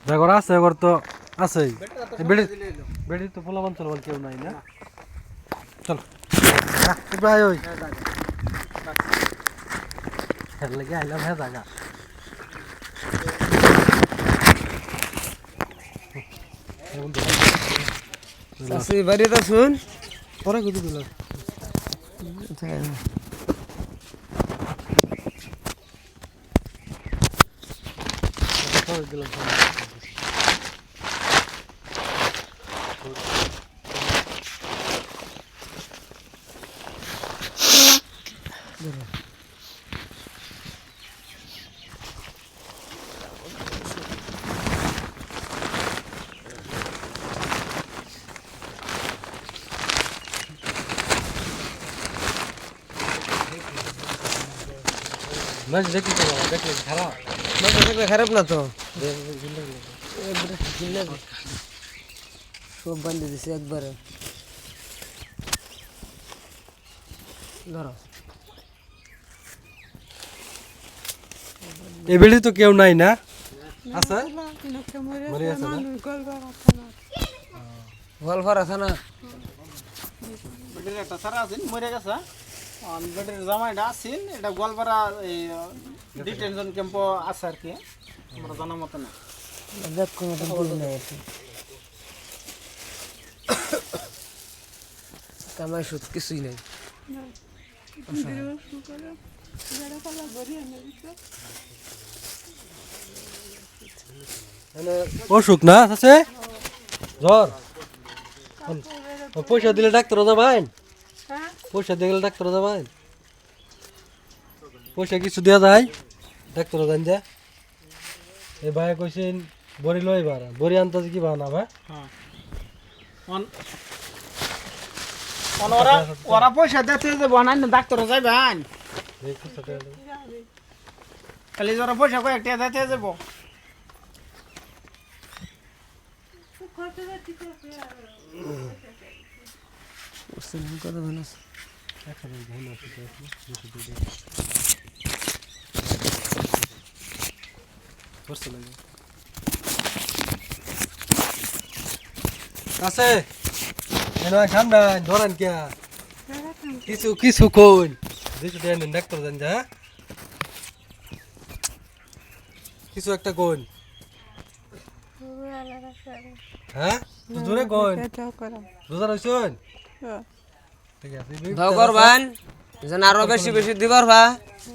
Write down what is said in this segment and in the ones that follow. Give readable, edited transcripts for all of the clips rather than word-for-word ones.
জাগর আছে এবার তো আছেই বেড়ি বেড়ি তো পোলাবান চলবান কেউ নাই না চল ভাই ওই খেল লাগে আইলাম হ্যাঁ জায়গা আসি বাড়িতে শুন পরে কিছু দিল দিলাম মাছ দেখি তো দেখলে খারাপ মাছ দেখলে খারাপ না তো সব বান্ধে দিছে একবারে ধরো এই বেড়ি তো কেউ নাই না আছে মরে আছে না গোলফার আছে না বেটের একটা সারা আছেন মরে গেছে আর বেটের জামাইটা আছেন এটা গোয়ালপাড়া এই ডিটেনশন ক্যাম্প আছে আর কি আমরা জানা মতো না দেখ কোনো দিন বলি না কামাই সুদ কিছুই নাই অসুখ না আছে জ্বর পয়সা দিলে ডাক্তার যাবেন পয়সা দিলে ডাক্তার যাবেন পয়সা কিছু দেওয়া যায় ডাক্তার যান যে এই ভাই কইছেন বড়ি লইবার বড়ি আনতে কি বানা ভাই ওরা ওরা পয়সা দিতে যে বানাই না ডাক্তার যাইবেন খালি ওরা পয়সা কয়েকটা দিতে যাব কথা ভালো আছে সামনে ধরেন কে কিছু কিছু কোন ডাক্তার জান যা কিছু একটা কোন হ্যাঁ জোরে কোন রোজা রইছন ঠিক আছে দোয়া করবেন যেন আরো বেশি বেশি দিবার ভা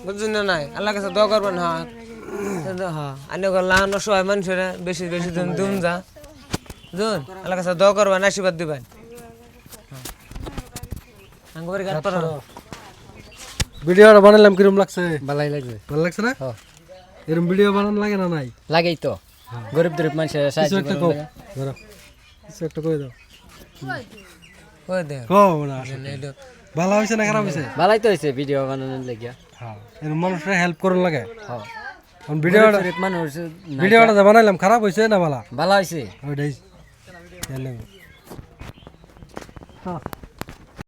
বুঝছেন না নাই আল্লাহ কাছে দোয়া করবেন হ্যাঁ হ্যাঁ আনে গল্লা সবাই মানুষের বেশি বেশি দিন দুম যা দুন আল্লাহ কাছে দোয়া করবেন আশীর্বাদ দিবেন আঙ্গুর গাত পড়া ভিডিওটা বানালাম কিরম লাগছে ভালোই লাগবে ভালো লাগছে না এরকম ভিডিও বানানো লাগে না নাই লাগেই তো গরিব গরিব মানুষের সাহায্য একটা কো ধরো কিছু একটা কই দাও কই দে কো না ভালো হইছে না খারাপ হইছে ভালোই তো হইছে ভিডিও বানানোর লাগিয়া হ্যাঁ এরকম মানুষের হেল্প করন লাগে হ্যাঁ কোন ভিডিওটা মানুষ ভিডিওটা বানাইলাম খারাপ হইছে না ভালো ভালো হইছে ওইটাই হ্যাঁ